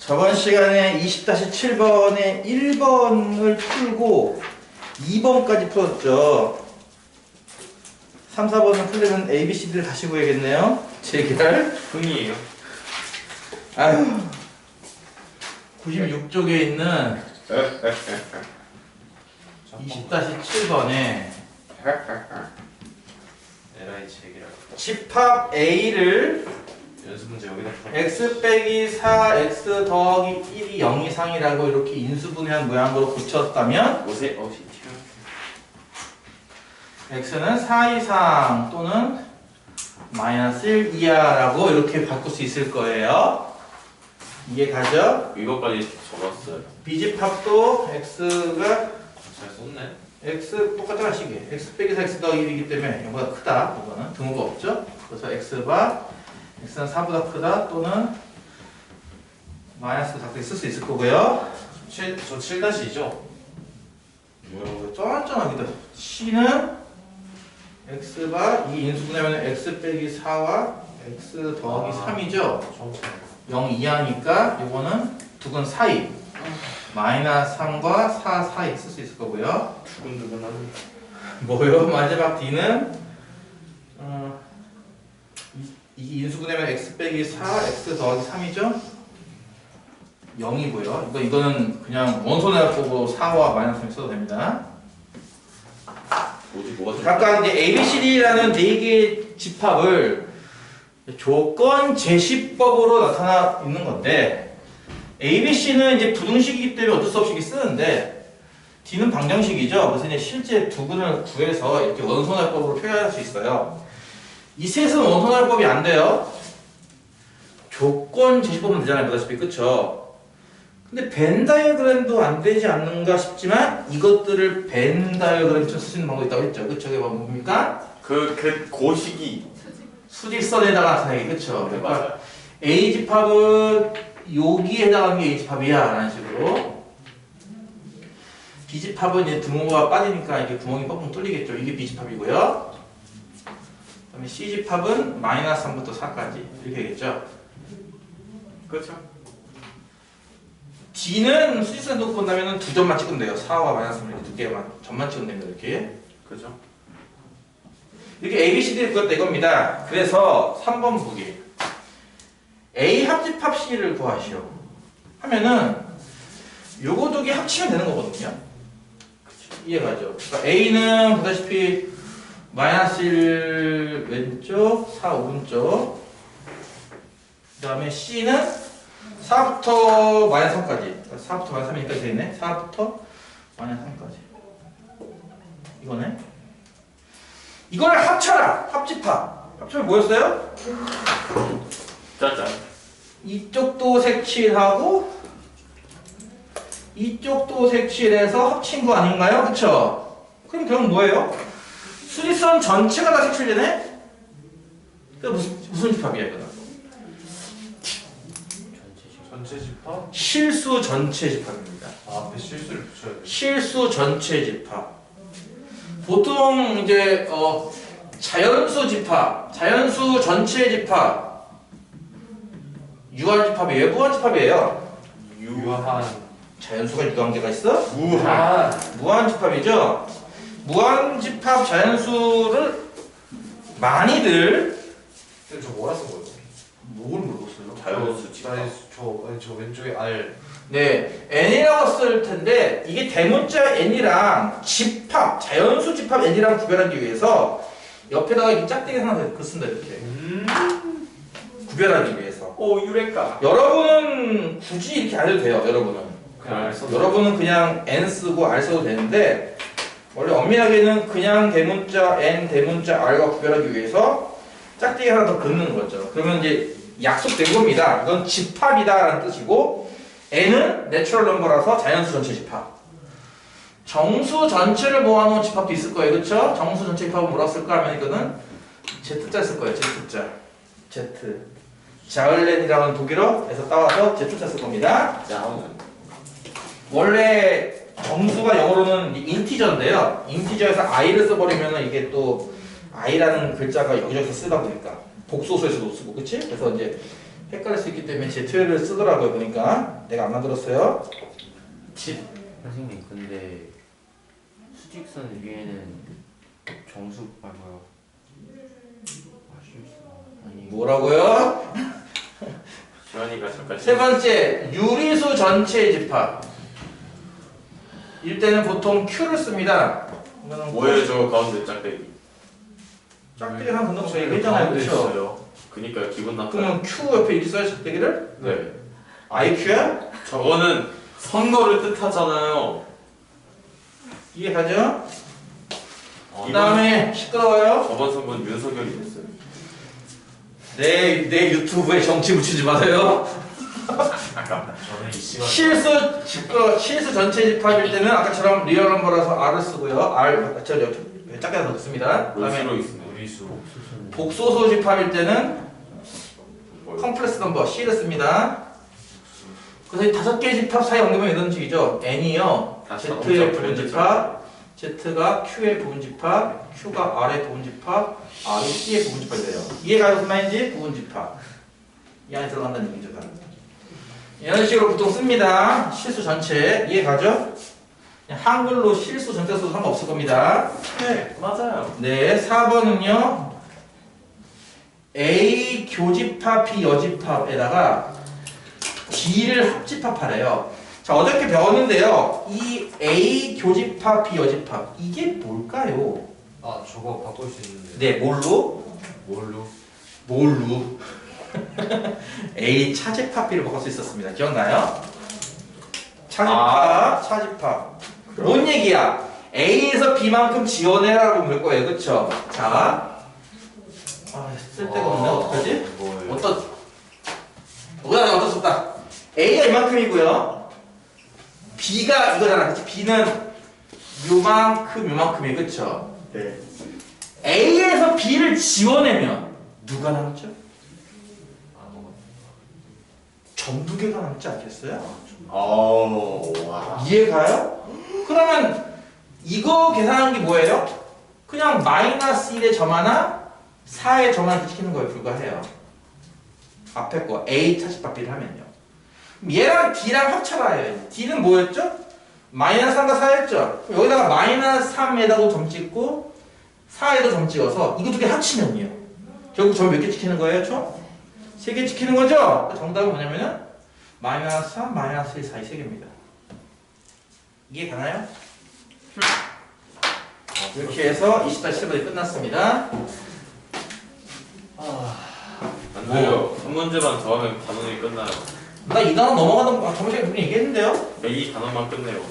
저번 시간에 20-7번에 1번을 풀고 2번까지 풀었죠. 3, 4번은 풀려면 A, B, C, D를 다시 구해야겠네요. 재결. 흥이에요. 아유. 96쪽에 있는 20-7번에 에라이 책이라고. 집합 A를 연습 문제 여기다 풀어. x 빼기 4, x 더하기 1이 0 이상이라고 이렇게 인수분해한 모양으로 고쳤다면 옷에 옷이 튀어. x는 4 이상 또는 마이너스 1 이하라고 이렇게 바꿀 수 있을 거예요. 이해가죠? 이것까지 적었어요. B집합도 x가 잘 썼네. x 똑같은 식이에요. x 빼기 4, x 더하기 1이기 때문에 이거보다 크다. 이거는 등호가 없죠? 그래서 x가 x는 4보다 크다 또는 마이너스 작게 쓸 수 있을 거고요. 저 7-2죠? 뭐야, 쫀쫀하기다. c는 x가 이 인수분해하면 x 빼기 4와 x 더하기 3이죠? 0 이하니까 이거는 두근 사이 마이너스 3과 4 사이 쓸 수 있을 거고요. 두근두근하는. 뭐요? 마지막 D는 이 인수분해면 x 빼기 4, x 더하기 3이죠? 0이고요. 이거는 그냥 원소대합법으로 4와 마이너스 3 써도 됩니다. 뭐가 각각 이제 A, B, C, D라는 4개의 집합을 조건 제시법으로 나타나 있는 건데 A, B, C는 이제 부등식이기 때문에 어쩔 수 없이 쓰는데 D는 방정식이죠. 그래서 이제 실제 두근을 구해서 이렇게 원소날법으로 표현할 수 있어요. 이 셋은 원소날법이 안 돼요. 조건 제시법은 되잖아요. 보다시피 그쵸? 근데 벤 다이어그램도 안 되지 않는가 싶지만 이것들을 벤 다이어그램처럼 쓸 수 있는 방법이 있다고 했죠. 그쵸? 이게 뭡니까? 그 고식이. 수직선에다가 나타내기. 그쵸? 네, 맞아요. A 집합은 여기에 해당하는 게 A 집합이야 라는 식으로 B 집합은 이제 등호가 빠지니까 이게 구멍이 뻥뻥 뚫리겠죠. 이게 B 집합이고요. 그다음에 C 집합은 마이너스 3부터 4까지 이렇게 되겠죠. 그렇죠. D는 수직선 놓고 본다면 두 점만 찍으면 돼요. 4와 마이너스 3 이렇게 두 개만 점만 찍으면 됩니다. 이렇게 그렇죠. 이렇게 A, B, C, D를 구했다 이겁니다. 그래서 3번 보기 A 합집합 C를 구하시오 하면은 요거 두 개 합치면 되는 거거든요. 이해가죠? 그러니까 A는 보다시피 마이너스 1 왼쪽, 4 오른쪽 그 다음에 C는 4부터 마이너스 3까지 4부터 마이너스 3이니까 되겠네. 4부터 마이너스 3까지 이거네. 이거를 합쳐라! 합집합 합치면 뭐였어요? 짜잔. 이쪽도 색칠하고 이쪽도 색칠해서 합친 거 아닌가요? 그쵸? 그럼 결국 뭐예요? 수직선 전체가 다 색칠되네? 그 무슨 집합이야 이거는? 전체 집합? 실수 전체 집합입니다. 앞에 실수를 붙여야 돼. 실수 전체 집합. 보통 이제 자연수 집합, 자연수 전체 집합, 유한 집합이에요, 무한 집합이에요. 유한. 자연수가 유한계가 있어? 무한. 무한 집합이죠. 무한 집합 자연수를 많이들 근데 저 뭐라 쓴 거예요? 뭘 물어봤어요? 자연수 집합. 아니 저 왼쪽에 R. 네, n이라고 쓸 텐데 이게 대문자 n이랑 집합, 자연수 집합 n이랑 구별하기 위해서 옆에다가 이 짝대기 하나 그 쓴다 이렇게 구별하기 위해서. 오 유레카. 여러분은 굳이 이렇게 안 해도 돼요. 그냥 여러분은 그냥 n 쓰고 r 써도 되는데 원래 엄밀하게는 그냥 대문자 n, 대문자 r과 구별하기 위해서 짝대기 하나 더 긋는 거죠. 그러면 이제 약속된 겁니다. 이건 집합이다라는 뜻이고 n은 내추럴 넘버라서 자연수 전체 집합. 정수 전체를 모아놓은 집합도 있을 거예요. 그렇죠? 정수 전체 집합은 뭐라고 쓸까 하면 이거는 Z자 쓸 거예요. Z자. Z. 자을렌이라는 독일어에서 따와서 Z자 쓸 겁니다. 원래 정수가 영어로는 인티저인데요. 인티저에서 i를 써버리면 이게 또 i라는 글자가 여기저기서 쓰다 보니까 복소수에서도 쓰고, 그치? 그래서 이제 헷갈릴 수 있기 때문에 Z를 쓰더라고요. 보니까 내가 안 만들었어요. 선생님 근데 수직선 위에는 정수 뭐야? 아니 뭐라고요? 지원이가 잠깐 세 번째, 유리수 전체 집합. 이때는 보통 Q를 씁니다. 이거는 뭐예요 저 가운데 짝대기? 짝대기 한 건너 저희 했잖아요. 그렇죠? 있어요. 그니까 기분 나빠요. 그러면 Q 옆에 이렇게 써요, 짝대기를? 네. IQ야? 저거는 선거를 뜻하잖아요. 이해가죠? 그 다음에 시끄러워요? 저번 선거는 윤석열이 됐어요. 내 유튜브에 정치 붙이지 마세요. 아깝다. 저는 이 시간 실수 전체 집합일 때는 아까처럼 리얼 넘버라서 R을 쓰고요. R 작게 넣습니다. 그다음에 로스로 있습니다. 우리수 복소수 집합일 때는 뭐요? 컴플렉스 넘버 C를 씁니다. 그래서 이 5개 집합 사이 연결면 이런 식이죠. N이요. 다시 Z의 나오죠. 부분 집합, Z가 Q의 부분 집합, Q가 R의 부분 집합, R이 C의 부분 집합이 돼요. 이해가요? 무슨 말인지? 부분 집합. 이 안에 들어간다는 얘기죠. 이런 식으로 보통 씁니다. 실수 전체. 이해가죠? 그냥 한글로 실수 전체 써도 상관없을 겁니다. 네 맞아요. 네, 4번은요. A 교집합, B 여집합에다가 B를 합집합하래요. 자, 어저께 배웠는데요. 이 A 교집합, B 여집합 이게 뭘까요? 아 저거 바꿀 수 있는데 네, 뭘로? 뭘로? 뭘로? A 차집합, B를 바꿀 수 있었습니다. 기억나요? 차집합, 차집합. 뭔 얘기야? A에서 B만큼 지원해라고 물 거예요. 그쵸? 자. 쓸데가 없네. 어떡하지? 뭐예요? 어쩔 수 없다. A가 이만큼이고요. B가 이거잖아. 그치? B는 요만큼이에요. 그쵸? 네. A에서 B를 지원하면 누가 남죠? 아무것도 전부 개가 남지 않겠어요? 와. 이해가요? 그러면 이거 계산하는 게 뭐예요? 그냥 마이너스 1의 점 하나, 4의 점 하나 시키는 거에 불과해요. 앞에 거 A 차집합 B를 하면요. 그럼 얘랑 D랑 합쳐봐요. D는 뭐였죠? 마이너스 3과 4였죠? 그럼 여기다가 마이너스 3에다가 점 찍고 4에다 점 찍어서 이거 두 개 합치면요. 결국 점 몇 개 찍히는 거예요, 총? 3개 찍히는 거죠? 정답은 뭐냐면은 마이너스 3, 마이너스 1 사이 3개입니다. 이해 가나요? 이렇게 해서 20-7번이 끝났습니다. 안 돼요. 한 문제만 더 하면 단원이 끝나요. 나 이 단어 넘어가는 거 저번 시간에 분명히 얘기했는데요? 이 단원만 끝내요.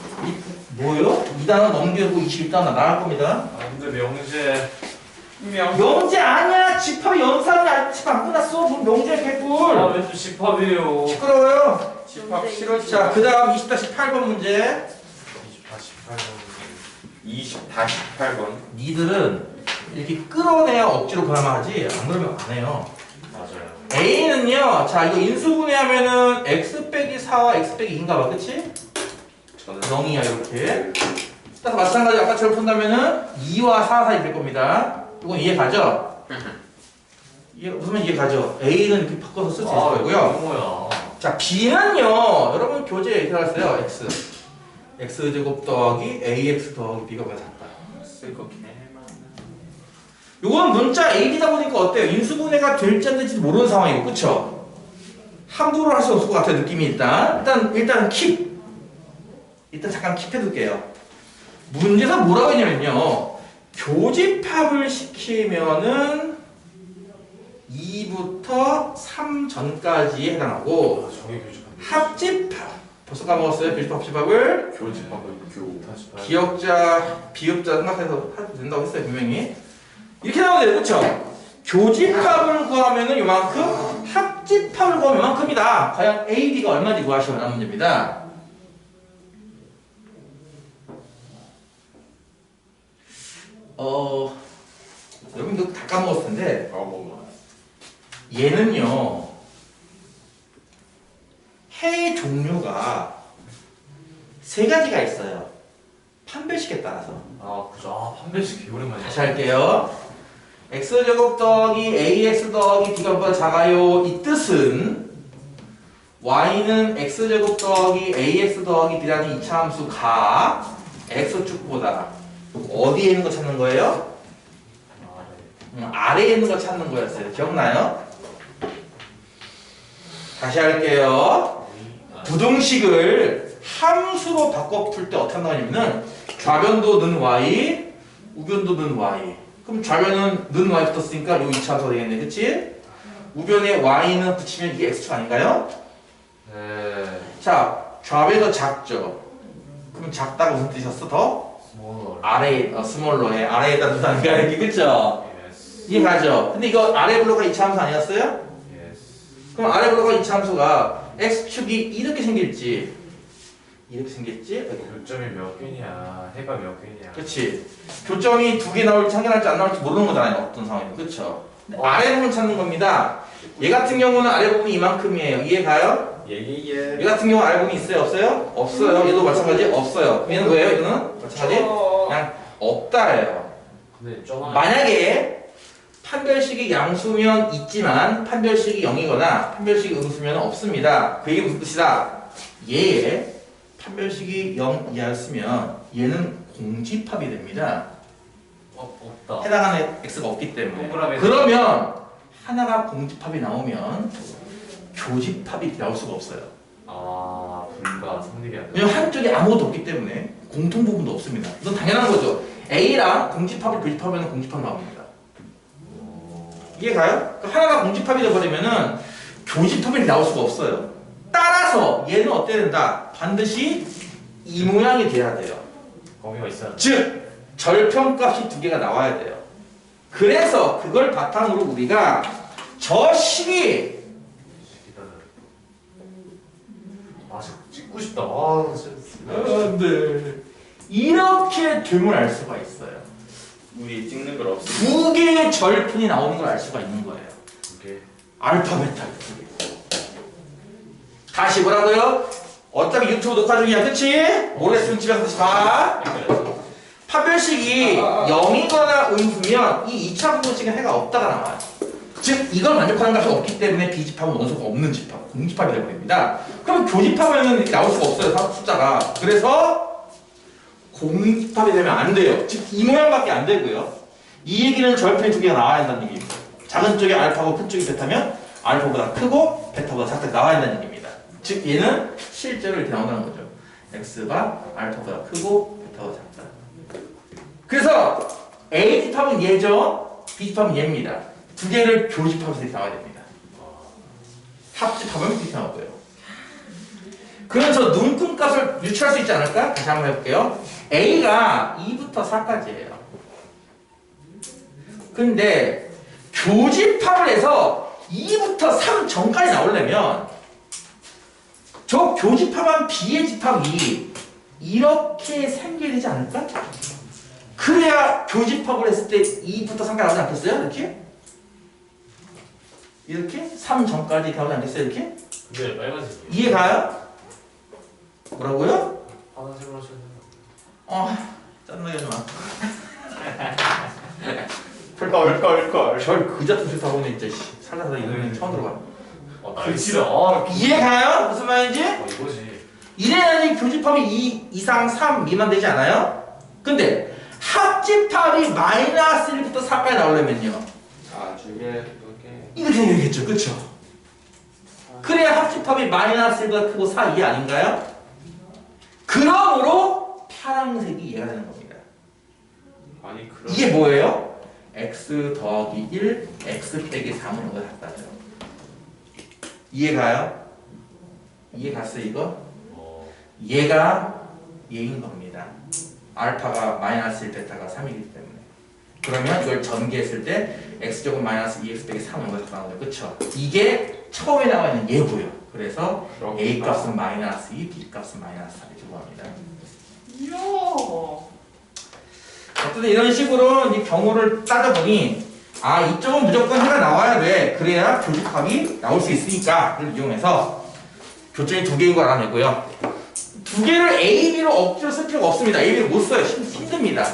뭐요? 이 단어 넘기고 21단어 나갈 겁니다. 아 근데 명제 명제 아니야! 집합 연산이 집합 안 끝났어! 뭔 명제 개꿀! 왠지 집합이에요 시끄러워요? 집합 싫어. 자, 그 다음 20-8번 문제. 20-18번. 니들은 이렇게 끌어내야 억지로 그나마 하지 안 그러면 안 해요. 맞아요 A는요, 자 이거 인수분해하면은 x 빼기 4와 x 빼기 2인가 봐, 그치? 저는 0이야 이렇게. 따라서 마찬가지 아까처럼 푼다면은 2와 4 사이 될 겁니다. 이건 이해 가죠? 무슨 이해 가죠? A는 이렇게 바꿔서 쓸 수 있을 거고요. 뭐야 자 B는요, 여러분 교재 이렇게 나왔어요. x 제곱 더하기 ax 더하기 b가 왜 같다. 쓸거 개만. 요건 문자 AB다 보니까 어때요? 인수분해가 될지 안 될지 모르는 상황이고, 그쵸? 함부로 할 수 없을 것 같아요, 느낌이 일단 킵! 일단 잠깐 킵해둘게요. 문제에서 뭐라고 했냐면요. 교집합을 시키면은 2부터 3 전까지에 해당하고, 저게 교집합 합집합! 벌써 까먹었어요, 교집합, 합집합을. 교집합은 교. 다시 봐요 기역자, 비읍자 생각해서 해도 된다고 했어요, 분명히. 이렇게 나오면 돼요, 그쵸? 교집합을 구하면은 요만큼, 합집합을 구하면 요만큼이다. 과연 A, B가 얼마인지 구하시면 하는 문제입니다. 여러분도 다 까먹었을 텐데, 얘는요, 해 종류가 3가지가 있어요. 판별식에 따라서. 아 그죠 아 판별식 개오랜만이야 다시 할게요. x제곱 더하기 ax 더하기 b가 보다 작아요. 이 뜻은 y는 x제곱 더하기 ax 더하기 b라는 이차함수가 x축보다 어디에 있는 거 찾는 거예요? 아래에 있는 거 찾는 거였어요. 기억나요? 다시 할게요. 부등식을 함수로 바꿔 풀 때 어떻게 한다냐면은 좌변도는 y, 우변도는 y. 그럼 좌변은 는 y 붙었으니까 요 이차함수가 되겠네. 그치? 우변에 y는 붙이면 이게 x축 아닌가요? 네. 자, 좌변이 작죠? 그럼 작다가 무슨 뜻이었어? 더? 스몰. 아래에, 스몰러에 아래에다 두다니까 이렇게 그쵸? 예스. 이해가죠? 근데 이거 아래 블록가 이차함수 아니었어요? 예스. 그럼 아래 블록가 이차함수가 x축이 이렇게 생길지 이렇게 생길지 교점이 몇 개냐, 해가 몇 개냐. 그치? 교점이 두 개 나올지 한 개 나올지 안 나올지 모르는 거잖아요. 어떤 상황이든 그쵸? 아래 부분 찾는 겁니다. 얘 같은 경우는 아래 부분이 이만큼이에요. 이해가요? 예예예. 얘 같은 경우 아래 부분이 있어요? 없어요? 없어요. 얘도 마찬가지 없어요. 그럼 얘는 뭐예요? 이거는 마찬가지 그냥 없다예요. 근데 좀 만약에 판별식이 양수면 있지만 판별식이 0이거나 판별식이 음수면 없습니다. 그 얘기 무슨 뜻이다? 얘의 판별식이 0 이하였으면 얘는 공집합이 됩니다. 없다. 해당하는 x가 없기 때문에. 동그라미. 그러면 하나가 공집합이 나오면 교집합이 나올 수가 없어요. 아, 불가 성립이 안 돼. 왜냐면 한쪽에 아무것도 없기 때문에 공통 부분도 없습니다. 이건 당연한 거죠. A랑 공집합을 교집합하면 공집합 나옵니다. 이해가요? 그러니까 하나가 공집합이 돼버리면은 교집합이 나올 수가 없어요. 따라서 얘는 어때야 된다? 반드시 이 모양이 돼야 돼요. 거기가 있어야 돼. 즉 절편값이 두 개가 나와야 돼요. 그래서 그걸 바탕으로 우리가 저 식이 아, 자꾸 찍고 싶다. 아, 진짜. 네. 이렇게 되면 알 수가 있어요. 우리 찍는 걸 없어. 두 개의 절편이 나오는 걸 알 수가 있는 거예요. 이게 알파 베타 두 개. 다시 뭐라고요? 어차피 유튜브 녹화 중이야, 그치? 모르겠으면 집에 가서 봐. 판별식이 0이거나 음수면 이 2차 부분식은 해가 없다가 나와요. 즉 이걸 만족하는 값이 없기 때문에 비집합은 원소가 없는 집합, 공집합이 되어버립니다. 그럼 교집합은 나올 수가 없어요, 숫자가. 그래서 공집합이 되면 안 돼요. 즉 이 모양밖에 안 되고요. 이 얘기는 절편이 두 개가 나와야 한다는 얘기입니다. 작은 쪽이 알파고 큰 쪽이 베타면 알파보다 크고 베타보다 작다 나와야 한다는 얘기입니다. 즉 얘는 실제로 이렇게 나온다는 거죠. x가 알파보다 크고 베타보다 작다. 그래서 A집합은 얘죠. B집합은 얘입니다. 두 개를 교집합해서 이렇게 나와야 됩니다. 합집합은 이렇게 나오고요. 그래서 눈금값을 유출할 수 있지 않을까? 다시 한번 해볼게요. A가 2부터 4까지예요. 근데 교집합을 해서 2부터 3 전까지 나오려면 저 교집합한 B의 집합이 이렇게 생겨야 되지 않을까? 그래야 교집합을 했을 때 2부터 3까지 나오지 않겠어요? 이렇게? 이렇게? 3 전까지 나오지 않겠어요? 이렇게? 근데 빨간색이에요. 이해가요? 뭐라고요? 파란색으로 하셔야 돼요. 짜증나게 하지 마. 헐걸. 별 그자트 싫다 보네 진짜. 살다가 이놈이 처음 들어봐. 날씨다. 아, 이해가요? 무슨 말인지? 이거지. 이래야지 교집합이 2 이상 3 미만 되지 않아요? 근데 합집합이 마이너스 1부터 4까지 나오려면요 이게 이렇게 생겨야겠죠, 그쵸? 그래야 합집합이 마이너스 1보다 크고 4 이해 아닌가요? 그러므로 파란색이 얘가 되는 겁니다. 아니 그럼 이게 뭐예요? x 더하기 1, x 빼기 3은 이거 같다죠. 이해가요? 이해갔어요 이거? 얘가 얘인 겁니다. 알파가 마이너스 1, 베타가 3이기 때문에. 그러면 이걸 전개했을 때 x제곱 마이너스 2x 빼기 3은 이거 같다는 거죠. 그쵸? 이게 처음에 나와 있는 예고요. 그래서 그렇구나. a 값은 마이너스 2, b 값은 마이너스 3 이렇게 구합니다. 어쨌든 이런 식으로 이 경우를 따져보니 이쪽은 무조건 해가 나와야 돼. 그래야 교집합이 나올 수 있으니까 이걸 이용해서 교점이 두 개인 걸 알아내고요. 두 개를 A, B로 억지로 쓸 필요가 없습니다. A, B를 못 써요. 힘듭니다.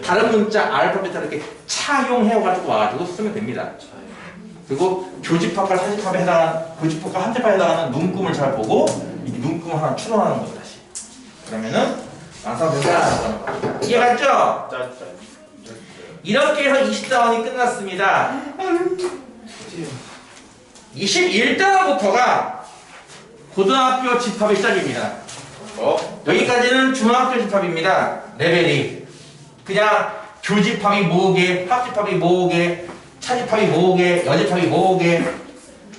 다른 문자 알파, 베타 이렇게 차용해가지고 와가지고 쓰면 됩니다. 그리고 교집합과 사집합에 해당하는 교집합과 합집합에 해당하는 눈금을 잘 보고 이 눈금을 하나 추론하는 거죠 다시. 그러면은 완성된다. 이해갔죠? 이렇게 해서 20단원이 끝났습니다. 21단원부터가 고등학교 집합의 시작입니다. 여기까지는 중학교 집합입니다. 레벨이 그냥 교집합이 모으게, 합집합이 모으게, 차집합이 모으게, 여집합이 모으게,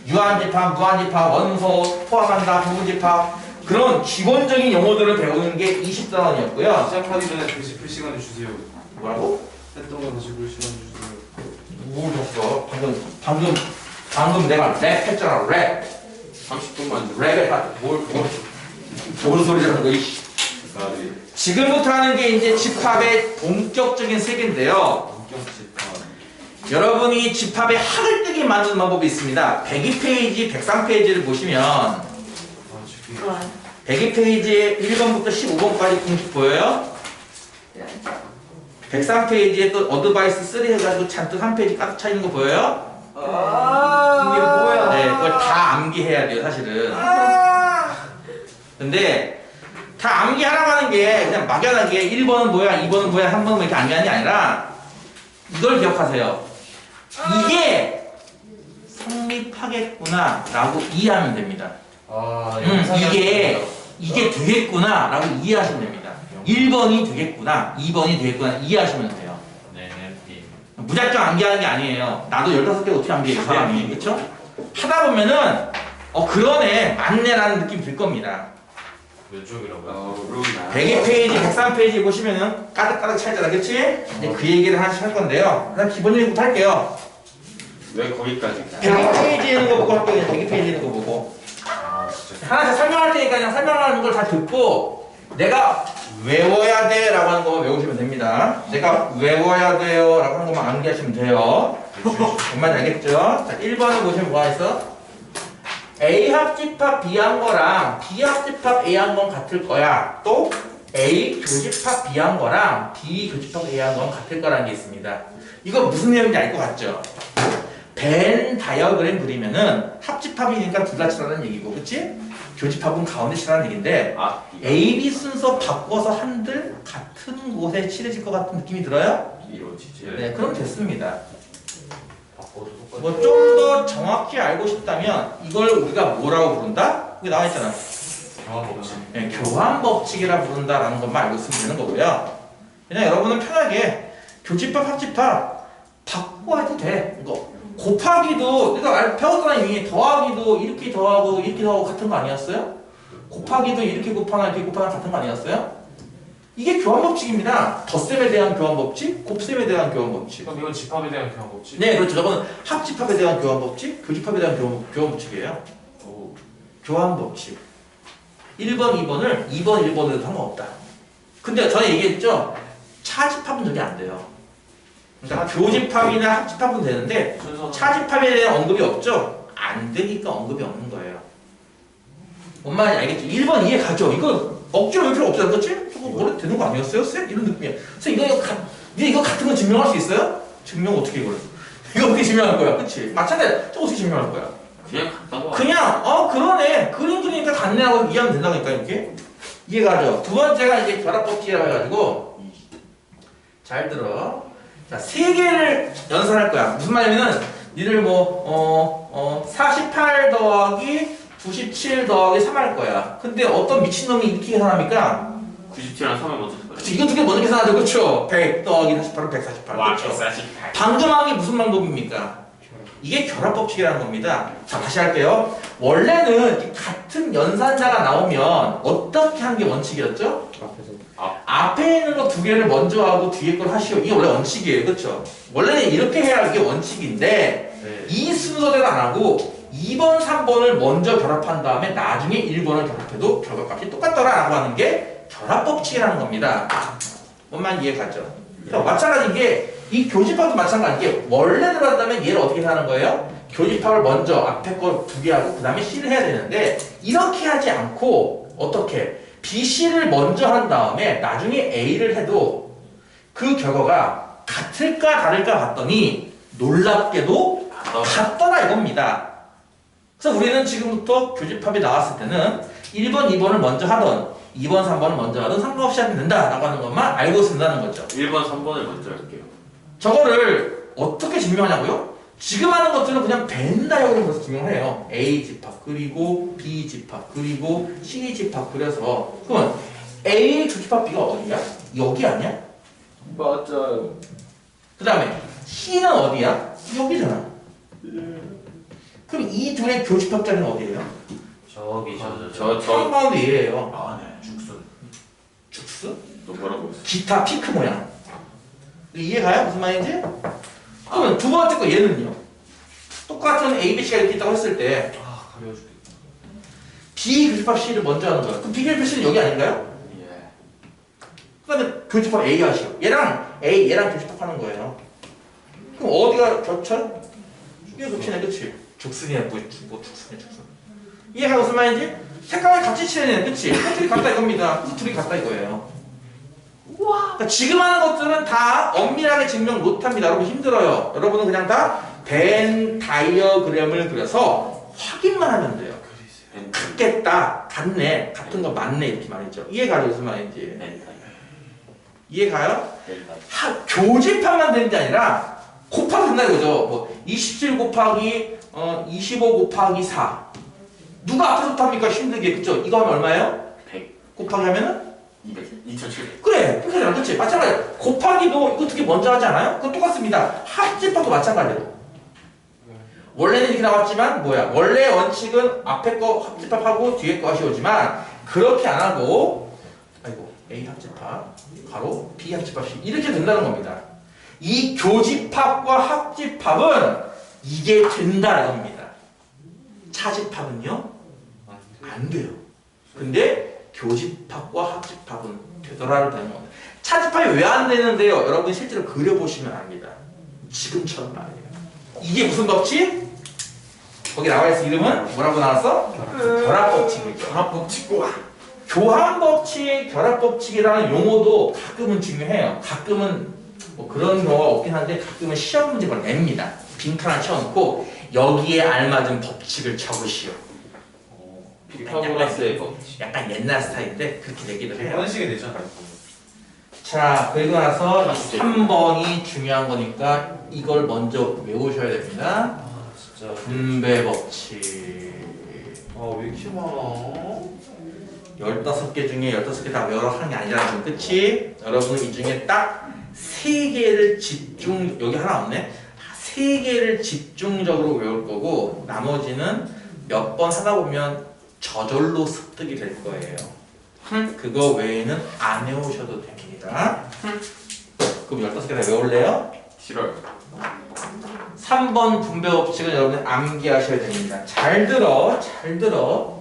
유한집합, 무한집합, 원소, 포함한다, 부분집합 그런 기본적인 용어들을 배우는 게 20단원이었고요. 시작하기 전에 다시 풀 시간을 주세요. 뭐라고? 했던 거 다시 풀 시간 주세요. 뭐 줬어? 방금 내가 랩했잖아. 랩. 30분만 랩에 뭘 좋은 소리라는 거. 이씨. 지금부터 하는 게 이제 집합의 본격적인 세계인데요. 본격 집합. 여러분이 집합의 학을 뜨게 만드는 방법이 있습니다. 102페이지, 103페이지를 보시면 아, 저기. 102페이지에 1번부터 15번까지 공식 보여요? 103페이지에 또 어드바이스 3 해가지고 잔뜩 한 페이지 가득 차 있는 거 보여요? 이게 뭐야? 네, 그걸 다 암기해야 돼요, 사실은. 근데 다 암기하라고 하는 게 그냥 막연하게 1번은 뭐야, 2번은 뭐야, 3번은 이렇게 암기하는 게 아니라 이걸 기억하세요. 이게 성립하겠구나 라고 이해하면 됩니다. 아, 이게 되겠구나 라고 이해하시면 됩니다. 1번이 되겠구나, 2번이 되겠구나 이해하시면 돼요. 네. 무작정 암기하는 게 아니에요. 나도 15개 어떻게 암기해요, 사람이. 그쵸? 하다 보면은 그러네, 맞네라는 느낌이 들 겁니다. 몇 쪽이라고요? 102페이지, 103페이지 보시면은 가득가득 차있잖아, 그치? 이제 그 얘기를 하나씩 할 건데요. 그냥 기본적으로부터 할게요. 왜 거기까지? 102페이지에 있는 거 보고 할 거예요. 102페이지에 있는 거 보고. 아, 진짜. 하나씩 설명할 테니까 그냥 설명하는 걸 다 듣고 내가 외워야 돼 라고 하는 것만 외우시면 됩니다. 내가 외워야 돼요 라고 하는 것만 암기하시면 돼요. 뭔 말인지 알겠죠? 자, 1번을 보시면 뭐가 있어? A 합집합 B 한 거랑 B 합집합 A 한 건 같을 거야. 또 A 교집합 B 한 거랑 B 교집합 A 한 건 같을 거라는 게 있습니다. 이거 무슨 내용인지 알 것 같죠? 벤 다이어그램 그리면은 합집합이니까 둘 다 치라는 얘기고, 그치? 교집합은 가운데 치라는 얘기인데 A, B 순서 바꿔서 한들 같은 곳에 칠해질 것 같은 느낌이 들어요? 이루어지지. 네, 그럼 됐습니다. 바꿔도 똑같아. 뭐 좀 더 정확히 알고 싶다면 이걸 우리가 뭐라고 부른다? 여기 나와 있잖아. 교환 법칙. 네, 교환 법칙이라 부른다라는 것만 알고 있으면 되는 거고요. 그냥 여러분은 편하게 교집합, 합집합 바꿔도 돼. 이거 곱하기도 이거 배웠잖아 이미. 더하기도 이렇게 더하고 이렇게 더하고 같은 거 아니었어요? 곱하기도 이렇게 곱하나 이렇게 곱하나 같은 거 아니었어요? 이게 교환 법칙입니다. 덧셈에 대한 교환 법칙, 곱셈에 대한 교환 법칙. 그럼 이건 집합에 대한 교환 법칙? 네, 그렇죠. 저거는 합집합에 대한 교환 법칙, 교집합에 대한 교환 법칙이에요. 오. 교환 법칙. 1번, 2번을 2번, 1번으로 상관없다. 근데 전에 얘기했죠? 차집합은 저게 안 돼요. 그러니까 교집합이나 합집합은 되는데 순서. 차집합에 대한 언급이 없죠? 안 되니까 언급이 없는 거예요. 뭔 말인지 알겠죠? 1번 이해 가죠? 이거 억지로 할 필요 없잖아, 그렇지? 저거 원래 되는 거 아니었어요, 쌤? 이런 느낌이야. 쌤 이거 같은 거 증명할 수 있어요? 증명 어떻게 이걸? 이거 어떻게 증명할 거야, 그렇지? 마찬가지. 저거 어떻게 증명할 거야? 그냥 같다고. 그냥 그러네. 그림 그리니까 같네 하고 이해하면 된다니까 이렇게. 이해가죠? 두 번째가 이제 결합법칙이라고 해가지고 잘 들어. 자, 세 개를 연산할 거야. 무슨 말이냐면은 니들 48 더하기 97 더하기 3 할 거야. 근데 어떤 미친놈이 이렇게 계산합니까? 97랑 3을 먼저 했어요. 그치, 이거 두 개 먼저 계산하죠, 그렇죠? 100 더하기 48은 148, 와, 그렇죠? 148. 방금 한 게 무슨 방법입니까? 이게 결합법칙이라는 겁니다. 자, 다시 할게요. 원래는 같은 연산자가 나오면 어떻게 하는 게 원칙이었죠? 앞에 있는 거 두 개를 먼저 하고 뒤에 걸 하시오. 이게 원래 원칙이에요. 그렇죠? 원래는 이렇게 해야 이게 원칙인데 네. 이 순서대로 안 하고 2번, 3번을 먼저 결합한 다음에 나중에 1번을 결합해도 결과값이 똑같더라라고 하는 게 결합법칙이라는 겁니다. 뭔만 이해가죠? 그러니까 마찬가지인 게 이 교집합도 마찬가지인 게 원래대로 한다면 얘를 어떻게 하는 거예요? 교집합을 먼저 앞에 거 두 개 하고 그 다음에 C를 해야 되는데 이렇게 하지 않고 어떻게 BC를 먼저 한 다음에 나중에 A를 해도 그 결과가 같을까 다를까 봤더니 놀랍게도 같더라 이겁니다. 그래서 우리는 지금부터 교집합이 나왔을 때는 1번, 2번을 먼저 하던 2번, 3번을 먼저 하던 상관없이 하면 된다라고 하는 것만 알고 쓴다는 거죠. 1번, 3번을 먼저 할게요. 저거를 어떻게 증명하냐고요? 지금 하는 것들은 그냥 벤 다이어그램에서 증명해요. A 집합 그리고 B 집합 그리고 C 집합 그려서 그러면 A 교집합 B가 어디야? 여기 아니야? 맞아요. 그 다음에 C는 어디야? 여기잖아. 그럼 이 둘의 교집합 자리는 어디예요? 저기 저 한가운데 얘예요. 아, 네. 죽순. 죽수? 너 뭐라고 했어? 기타 피크 모양. 이해가요? 무슨 말인지? 그러면 두 번째 거 얘는요? 똑같은 A, B, C가 이렇게 있다고 했을 때 아, 가려워 죽겠다. B 교집합 C를 먼저 하는 거예요. 그럼 B 교집합 C는 여기 아닌가요? 예. 그 다음에 교집합 A 하시오. 얘랑 A, 얘랑 교집합 하는 거예요. 그럼 어디가 겹쳐요? 이게 겹치네, 그치? 죽순이야, 뭐 죽순이야, 죽순. 이해가 무슨 말인지? 색깔을 같이 칠해내는, 그치? 둘이 같다 이겁니다. 둘이 같다 이거예요. 그러니까 지금 하는 것들은 다 엄밀하게 증명 못합니다. 여러분 힘들어요. 여러분은 그냥 다 벤 다이어그램을 그려서 확인만 하면 돼요. 같겠다, 같네, 같은 거 맞네 이렇게 말이죠. 이해가요 무슨 말인지? 이해가요? 교집합만 되는 게 아니라 곱하면 된다 이거죠. 뭐 27 곱하기 25 곱하기 4 누가 앞에서부터 합니까? 힘들게 그쵸? 이거 하면 얼마예요? 100. 곱하기 하면은? 200. 2700. 그래 그렇게 되잖아 그치? 마찬가지야. 곱하기도 이거 두 개 먼저 하지 않아요? 그건 똑같습니다. 합집합도 마찬가지로 원래는 이렇게 나왔지만 뭐야? 원래 원칙은 앞에 거 합집합하고 뒤에 거 하시오지만 그렇게 안 하고 아이고 A 합집합 바로 B 합집합 C 이렇게 된다는 겁니다. 이 교집합과 합집합은 이게 된다는 겁니다. 차집합은요? 안 돼요. 근데 교집합과 합집합은 되더라는 겁니다. 차집합이 왜 안 되는데요? 여러분 실제로 그려보시면 압니다. 지금처럼 말이에요. 이게 무슨 법칙? 거기 나와있어 이름은 뭐라고 나왔어? 결합법칙이죠. 결합법칙. 교합법칙, 결합법칙이라는 용어도 가끔은 중요해요. 가끔은 뭐 그런 경우가 없긴 한데 가끔은 시험 문제를 냅니다. 빈칸 하나 채워놓고 여기에 알맞은 법칙을 적으시오. 피타고라스의 법칙. 약간 옛날 스타일인데 그렇게 내기도 해요. 100번씩에 내잖아요. 자, 그리고 나서 3번이 중요한 거니까 이걸 먼저 외우셔야 됩니다. 아, 진짜. 분배 법칙. 아, 왜 이렇게 많아? 15개 중에 15개 다 외우러 하는 게 아니라는 거 그치? 여러분은 이 중에 딱 3개를 집중, 여기 하나 없네? 3개를 집중적으로 외울 거고 나머지는 몇 번 하다 보면 저절로 습득이 될 거예요. 그거 외에는 안 외우셔도 됩니다. 그럼 15개 다 외울래요? 싫어요. 3번 분배 법칙은 여러분 암기하셔야 됩니다. 잘 들어, 잘 들어.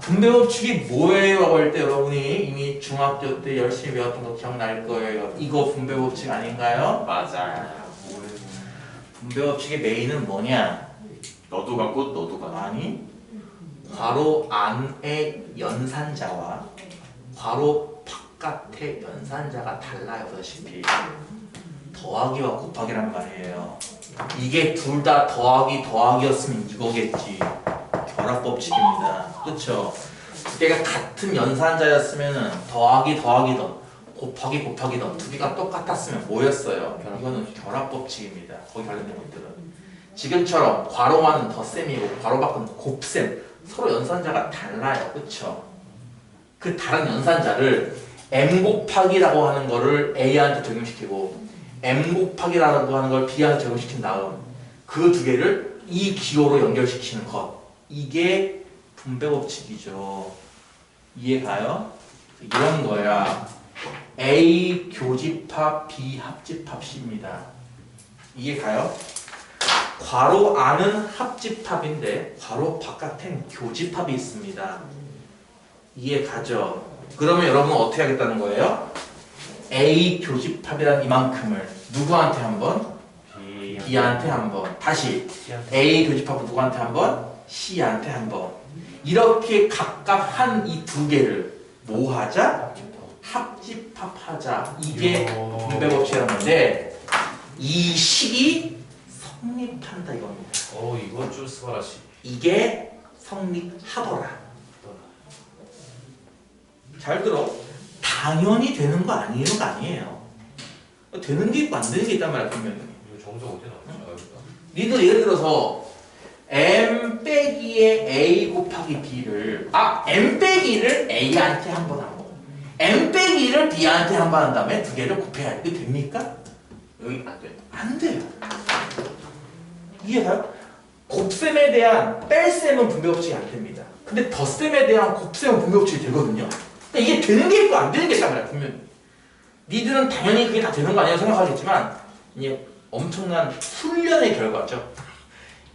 분배 법칙이 뭐예요? 라고 할 때 여러분이 이미 중학교 때 열심히 배웠던 거 기억날 거예요. 이거 분배 법칙 아닌가요? 맞아요. 분배 법칙의 메인은 뭐냐? 너도 같고 너도 같고. 아니, 괄호 안의 연산자와 괄호 바깥의 연산자가 달라요. 보다시피 더하기와 곱하기란 말이에요. 이게 둘 다 더하기 더하기였으면 이거겠지. 결합법칙입니다. 그렇죠? 두 개가 같은 연산자였으면 더하기 더하기던 곱하기 곱하기던 두 개가 똑같았으면 뭐였어요? 이거는 결합법칙입니다. 거기 관련된 것들은 지금처럼 괄호만은 덧셈이고 괄호 밖은 곱셈 서로 연산자가 달라요. 그렇죠? 그 다른 연산자를 m 곱하기라고 하는 거를 a한테 적용시키고 m 곱하기라고 하는 걸 b한테 적용시킨 다음 그 두 개를 이 기호로 연결시키는 것 이게 분배 법칙이죠. 이해가요? 이런 거야. A 교집합, B 합집합 C입니다. 이해가요? 괄호 안은 합집합인데 괄호 바깥엔 교집합이 있습니다. 이해가죠? 그러면 여러분은 어떻게 하겠다는 거예요? A 교집합이란 이만큼을 누구한테 한 번? B한테 한 번. 다시 A 교집합은 누구한테 한 번? C한테 한 번. 이렇게 각각 한 이 두 개를 뭐 하자? 합집합하자. 이게 분배 법칙이라는 건데 이 식이 성립한다 이겁니다. 이건 좀 스바라시. 이게 성립하더라. 잘 들어. 당연히 되는 거 아니에요. 되는 게 있고 안 되는 게 있단 말이야 분명히. 이거 정적 어디 나왔지? 니도 예를 들어서 m 빼기의 a 곱하기 b를 m 빼기를 a한테 한 번 하고 m 빼기를 b한테 한 번 한 다음에 두 개를 곱해야 돼. 이게 됩니까? 여기 안 돼. 안 돼요. 이해가요? 곱셈에 대한 뺄셈은 분배법칙이 안 됩니다. 근데 덧셈에 대한 곱셈은 분배법칙이 되거든요. 그러니까 이게 되는 게 있고 안 되는 게 있단 말이야 분명히. 니들은 당연히 그게 다 되는 거 아니라고 생각하겠지만 이게 엄청난 훈련의 결과죠.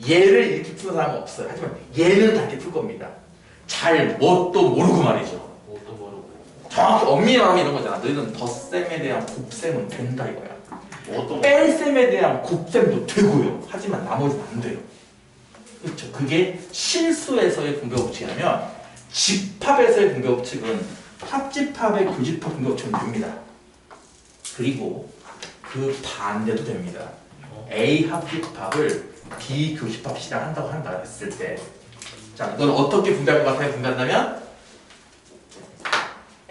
얘를 이렇게 푸는 사람은 없어요. 하지만 얘는 다 이렇게 풀 겁니다. 잘 뭣도 모르고 말이죠. 뭣도 모르고. 정확히 엄밀히 말하면 이런 거잖아. 너희는 덧셈에 대한 곱셈은 된다 이거야. 어떤 뺄셈에 대한 곱셈도 되고요. 하지만 나머지는 안 돼요. 그렇죠. 그게 실수에서의 분배법칙이라면 집합에서의 분배법칙은 합집합의 교집합 분배법칙은 됩니다. 그리고 그 반대도 됩니다. A 합집합을 B 교집합 시작한다고 한다 했을 때, 자, 너는 어떻게 분배할 것 같아요? 분배한다면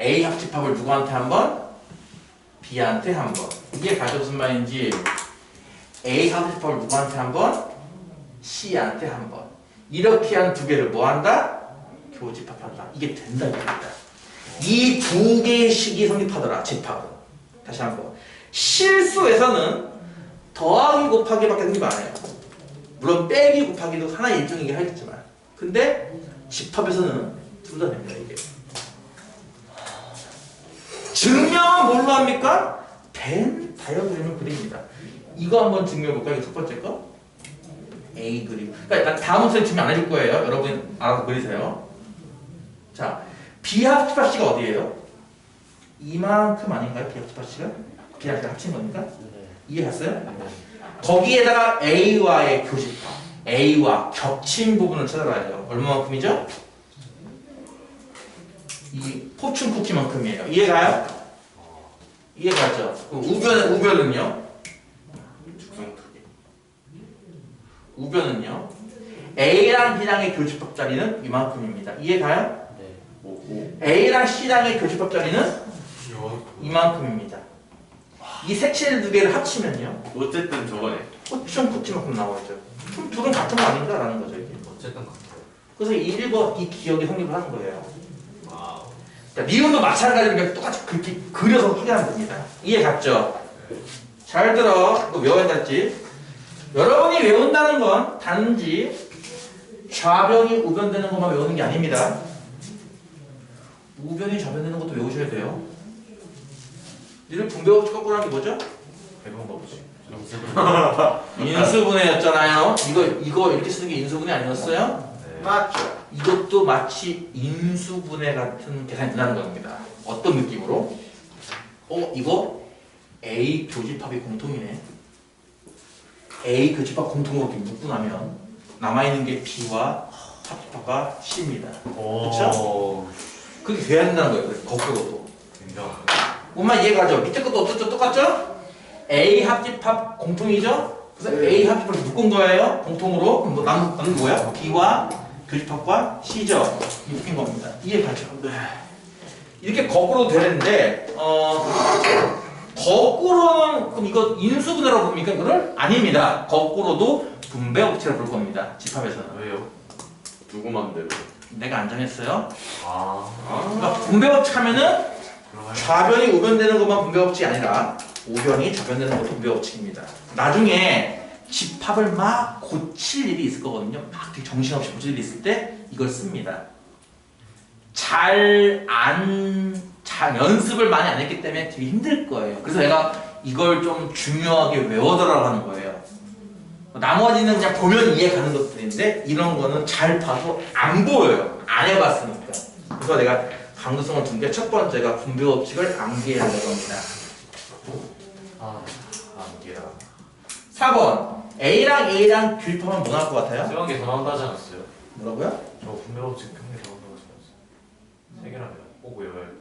A 합집합을 누구한테 한 번? B한테 한 번. 이게 가져 무슨 말인지 A 합집합을 누구한테 한 번? C한테 한 번. 이렇게 한 두 개를 뭐 한다? 교집합한다. 이게 된다 이겁니다. 이 두 개의 식이 성립하더라. 집합은. 다시 한번. 실수에서는 더하기 곱하기밖에 생기면 안 해요. 물론 빼기 곱하기도 하나의 일종이긴 하겠지만, 근데 집합에서는 둘 다 됩니다. 이게. 증명은 뭘로 합니까? 벤 다이어그램을 그립니다. 이거 한번 증명해볼까요? 이거 첫 번째 거. A 그리고. 그러니까 다음 문제는 증명 안 해줄 거예요. 여러분 알아서 그리세요. 자, 비합집합 C가 어디예요? 이만큼 아닌가요? 비합집합 C가? 비합집합 합친 거니까? 이해했어요? 거기에다가 A와의 교집합, A와 겹친 부분을 찾아봐야죠. 얼마만큼이죠? 이 포춘 쿠키만큼이에요. 이해가요? 이해가죠? 우변은요? 죽성 크기. 우변은요? A랑 B랑의 교집합 자리는 이만큼입니다. 이해가요? 네. A랑 C랑의 교집합 자리는 이만큼입니다. 이 색칠 두 개를 합치면요? 어쨌든 저거네. 포춘 쿠키만큼 나오죠. 그럼 둘은 같은 거 아닌가라는 거죠. 이게. 어쨌든 같아요. 그래서 이 1번 이 기억이 성립을 하는 거예요. 와우. 그러니까 니은도 마찬가지로 똑같이 그렇게 그려서 확인하면 됩니다. 이해 갔죠? 잘 들어. 이거 외워야 될지. 여러분이 외운다는 건 단지 좌변이 우변되는 것만 외우는 게 아닙니다. 우변이 좌변되는 것도 외우셔야 돼요. 니들 분배법칙 거꾸로 하는 게 뭐죠? 배분법칙. 인수분해였잖아요. 이거 이렇게 쓰는 게 인수분해 아니었어요? 네. 맞죠. 이것도 마치 인수분해 같은 계산이 된다는 겁니다. 어떤 느낌으로? 이거 A 교집합이 공통이네. A 교집합 공통으로 이렇게 묶고 나면 남아있는 게 B와 합집합과 C입니다. 그쵸? 그게 돼야 된다는 거예요. 거꾸로도. 굉장하다. 뭔말 이해가죠? 밑에 것도 어쩌죠? 똑같죠? A 합집합 공통이죠? 그래서 A 합집합을 묶은 거예요. 공통으로. 그럼 뭐 남는 뭐야? B와 교집합과 C죠. 이 묶인 겁니다. 이해가죠? 네. 이렇게 거꾸로 되는데 거꾸로는 그럼 이거 인수분해라고 부릅니까? 이거를? 아닙니다. 거꾸로도 분배법칙을 부를 겁니다. 집합에서는. 왜요? 누구 맘대로. 내가 안 정했어요. 아. 그러니까 분배법칙 하면은 그러면 좌변이 우변되는 것만 분배법칙이 아니라 우변이 좌변되는 것도 분배법칙입니다. 나중에 집합을 막 고칠 일이 있을 거거든요. 막 되게 정신없이 고칠 일이 있을 때 이걸 씁니다. 잘 연습을 많이 안 했기 때문에 되게 힘들 거예요. 그래서 내가 이걸 좀 중요하게 외워두라고 하는 거예요. 나머지는 그냥 보면 이해 가는 것들인데 이런 거는 잘 봐도 안 보여요. 안 해봤으니까. 그래서 내가 강도성을 둔 게 첫 번째가 분배법칙을 암기해야 하는 겁니다. 안개라. 4번 A랑 교집합하면 뭐 나올 것 같아요? 세운 게더 나온다지 않았어요? 뭐라고요? 저 분배법칙 한개더 나온다고 하지 않았어요? 세 개라면 꼭 외워야 했고.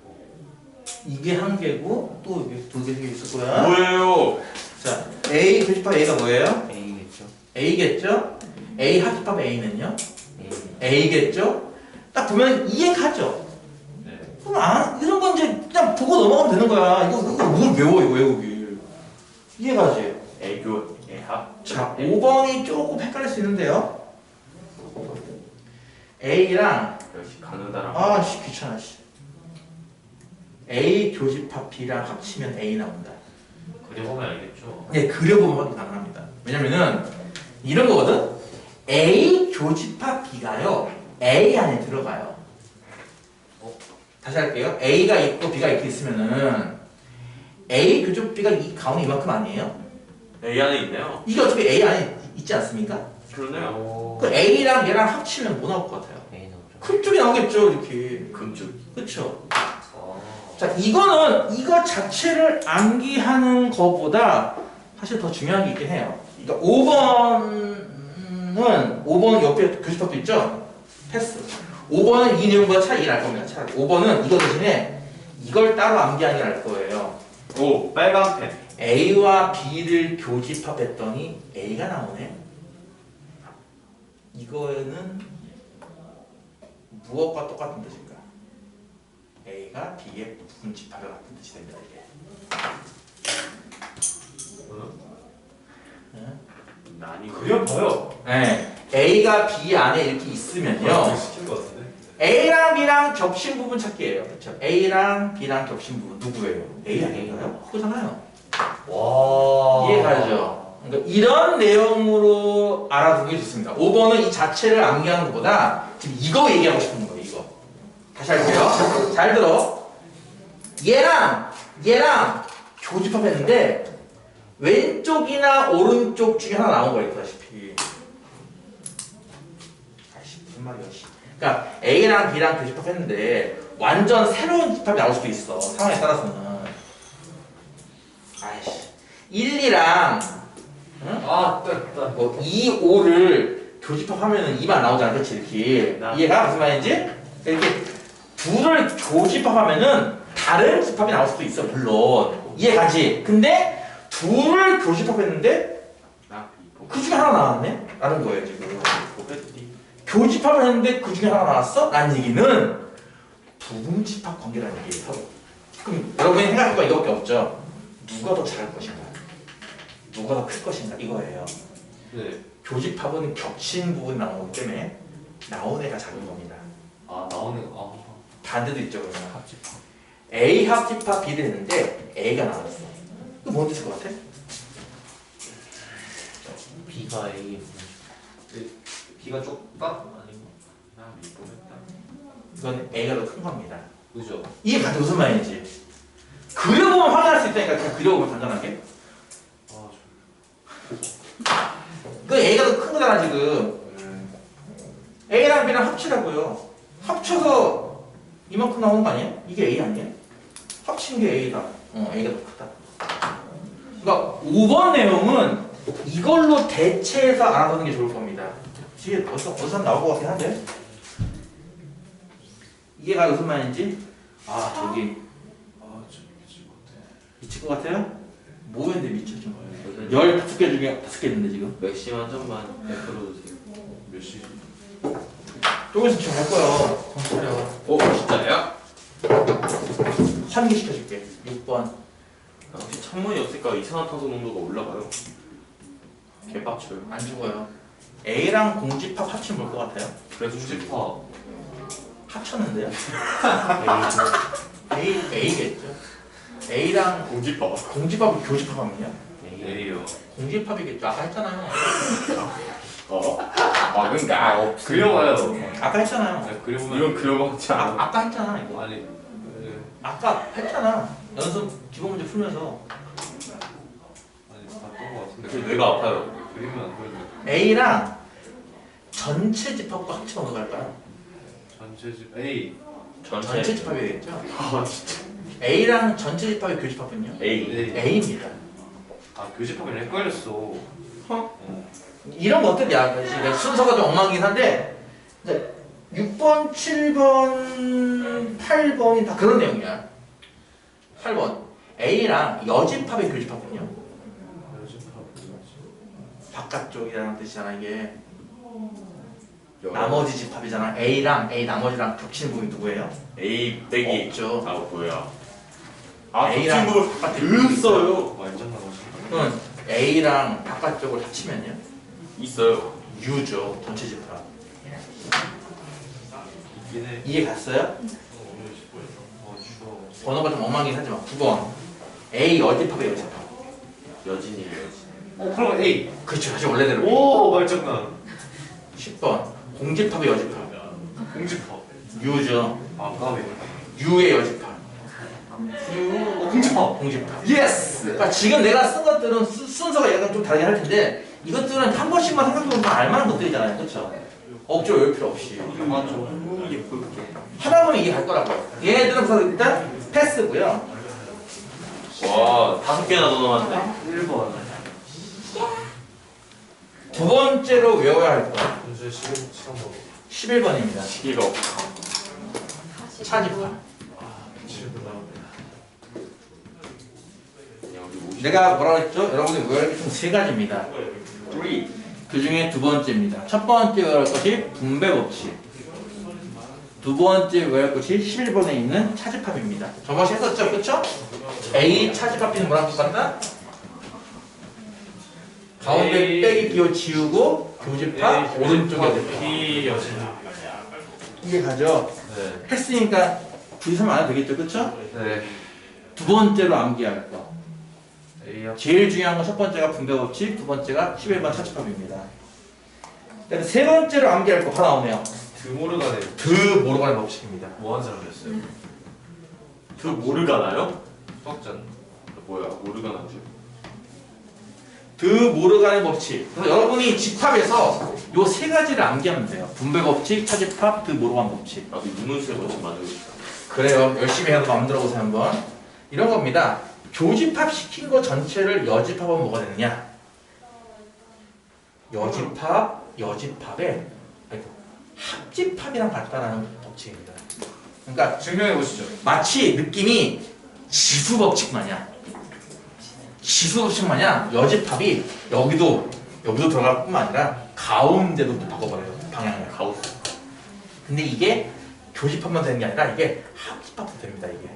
이게 한 개고 또 이게 두 개 있을 거야. 뭐예요? 자, A 교집합 A가 뭐예요? A겠죠? A겠죠? A 합집합 A는요? A겠죠? 딱 보면 이해가죠? 네. 그럼 이런 건 이제 그냥 보고 넘어가면 되는 거야. 이거 뭘 외워, 이거 외우기. 이해가지? 애교 애합. 자, 5번이 조금 헷갈릴 수 있는데요. A랑 역시 가느다란. 아씨 귀찮아 씨. A 교집합 B랑 합치면 A 나온다. 그려보면 알겠죠. 네, 그려보면 확인 가능합니다. 왜냐면은 이런 거거든. A 교집합 B가요 A 안에 들어가요. 다시 할게요. A가 있고 B가 이렇게 있으면은 A 교집합 B가 이 가운데 이만큼 아니에요? A 안에 있네요. 이게 어차피 A 안에 있지 않습니까? 그러네요. 그 A랑 얘랑 합치면 뭐 나올 것 같아요? 큰 쪽이 나오겠죠, 이렇게. 금쪽. 그렇죠. 자, 이거는 이거 자체를 암기하는 것보다 사실 더 중요한 게 있긴 해요. 그러니까 5번 옆에 교집합도 있죠? 패스. 5번은 이 내용보다 차라리 이해를 알 겁니다. 차라리 5번은 이거 대신에 이걸 따로 암기하는 게 나을 거예요. 오 빨간 펜. A와 B를 교집합했더니 A가 나오네. 이거는 무엇과 똑같은 뜻인가? A가 B의 부분집합과 같은 뜻이 됩니다. 이게. 난이 그려봐요. 네. A가 B 안에 이렇게 있으면요. 시킨 것 같은데. A랑 B랑 겹친 부분 찾기예요. 그렇죠? A랑 B랑 겹친 부분 누구예요? A 아닌가요? 그거잖아요. 와. 이해가죠? 그러니까 이런 내용으로 알아두는 게 좋습니다. 5번은 이 자체를 암기하는 것보다 지금 이거 얘기하고 싶은 거예요. 이거. 다시 할게요. 잘 들어. 얘랑 교집합했는데 왼쪽이나 오른쪽 중에 하나 나온 거예요. 다시피. 아이씨 무슨 말이야. 그러니까 A랑 B랑 교집합했는데 완전 새로운 집합이 나올 수도 있어. 상황에 따라서는. 아이씨 1, 2랑 응? 아, 됐다. 뭐 2, 5를 교집합하면은 2만 나오잖아. 그치 이렇게. 이해가 무슨 말인지? 이렇게 둘을 교집합하면은 다른 집합이 나올 수도 있어. 물론 이해가지? 근데 둘을 교집합했는데 그 중에 하나 나왔네? 라는 거예요 지금. 교집합을 했는데 그 중에 하나 나왔어? 라는 얘기는 부분집합 관계라는 얘기예요. 서로. 그럼 여러분이 생각할 거 이거밖에 없죠. 누가 더 잘할 것인가? 누가 더 클 것인가? 이거예요. 네. 교집합은 겹친 부분이 나오는 거기 때문에 나온 애가 작은 겁니다. 아, 나오는 아. 반대도 있죠. 그러면 합집합. A 합집합 B를 했는데 A가 나왔어. 이거 뭔 뜻일 것 같아? B가 A. B가 좁다? 아니면 나 모르겠다. 이건 A가 더 큰 겁니다. 그죠? 이게 같은 무슨 말인지. 그려보면 확인할 수 있다니까. 그냥 그려보면 간단하게. 아, 그 A가 더 큰 거잖아 지금. A랑 B랑 합치라고요. 합쳐서 이만큼 나오는 거 아니에요? 이게 A 아니에요? 합친 게 A다. A가 더 크다. 그러니까 5번 내용은 이걸로 대체해서 알아두는 게 좋을 겁니다. 뒤에 어디서 나올 것 같긴 한데. 이해가 무슨 말인지? 아 저기 아, 저 미칠 것 같아. 미칠 것 같아요? 뭐였는데 미쳐 좀. 15개 중에 5개 있는데 지금. 맥심 한 점만 베풀어주세요. 몇 시? 조금 있으면 지금 갈 거야. 정신 차려. 오 진짜요? 환기시켜줄게. 6번. 혹시 창문이 없으니까 이산화탄소 농도가 올라가요. 개빡쳐요. 안 죽어요. A랑 공집합 합치면 뭘 것 같아요? 그래서 공집합. 합쳤는데요? A겠죠. A랑 공집합. 공집합을 교집합하면요? A요. 공집합이겠죠. 아까 했잖아요. 아 그러니까 그려봐요. 아까 했잖아요. 네, 그려보면. 이건 그려봤지 않아. 아까 했잖아 이거. 아니. 아까 했잖아. 연습 기본 문제 풀면서 아니, 봤던 것 같은데. 그래서 뇌가 아파요. 그리면 안 보이면. A랑 전체 집합과 합치면 어떻게 할까요? 전체 집 A. 전체 집합이겠죠. 아 진짜. A랑 전체 집합의 교집합은요? A. A입니다. 아, 교집합이랑 헷갈렸어. 이런 것들이야. 그러니까 순서가 좀 엉망이긴 한데 이제 6번, 7번, 8번이 다 그런 내용이야. 8번 A랑 여집합의 교집합은요? 교집합. 바깥쪽이라는 뜻이잖아 이게. 나머지 집합이잖아. A랑 A 나머지랑 겹치는 부분이 누구예요? A 빼기 없죠. 아 뭐야? 아 A랑 겹친 부분 바깥에 없어요. 완전 나머지. 그러면 A랑 바깥쪽을 합치면요? 있어요. U죠. 전체 집합. 있긴 해. 이해 갔어요? 쉬워. 번호가 좀 엉망이긴 하지만 9번 A 여집합의 여집합. 여진이에요. 여진. 그럼 A. 그렇죠. 다시 원래대로. 오 말장난. 10번 공집합의 여집합. 공집합. U죠. 아 까비. U의 여집합. 공집합. 공집합. 예스. 그러니까 지금 내가 쓴 것들은 순서가 약간 좀 다르긴 할 텐데 이것들은 한 번씩만 생각해보면 다 알만한 것들이잖아요. 그렇죠? 억지로 외울 필요 없이. 맞죠. 예쁘게. 하다 보면 이게 갈 거라고요. 얘네들은 그래서 일단 패스고요. 와 5개나 더 넣었는데. 1번. 두 번째로 외워야 할 거. 현재 시간 뭐 11번입니다. 시기가 없어. 차집합. 7분 나옵니다. 그냥 우리 50. 내가 뭐라고 했죠? 여러분이 외워야 할 게 총 세 가지입니다. 3. 그 중에 두 번째입니다. 첫 번째 외워야 할 것이 분배 법칙. 두 번째 외워야 할 것이 11번에 있는 차집합입니다. 저번에 했었죠? 그쵸? A 차집합비는 뭐랑 똑같다? 가운데 A. 빼기 비워 지우고 교집합 오른쪽에 여집합. B 여진. 이게 가죠? 네. 했으니까 부의설명 안 해도 되겠죠? 그쵸? 네. 두 번째로 암기할 거. A야. 제일 중요한 건 첫 번째가 분배 법칙, 두 번째가 11번 차집합입니다. 그다음에 세 번째로 암기할 거 하나 나오네요. 드모르가네. 드 모르가네 법칙입니다. 뭐한 사람이었어요? 그 모르가나요? 석전. 뭐야 모르가나지? 드 모르가네 법칙. 그래서 여러분이 집합에서 요 세 가지를 암기하면 돼요. 분배 법칙, 차집합, 드 모르가네 법칙. 나도 유문수에 먼저 만들고 싶다. 그래요. 열심히 해서 만들어 보세요 한번. 이런 겁니다. 교집합 시킨 거 전체를 여집합하면 뭐가 되느냐? 여집합에 합집합이랑 같다라는 법칙입니다. 그러니까 증명해 보시죠. 마치 느낌이 지수 법칙 마냥 여집합이 여기도 들어갈 뿐만 아니라 가운데도 바꿔버려요. 방향을. 가우스. 근데 이게 교집합만 되는 게 아니라 이게 합집합도 됩니다. 이게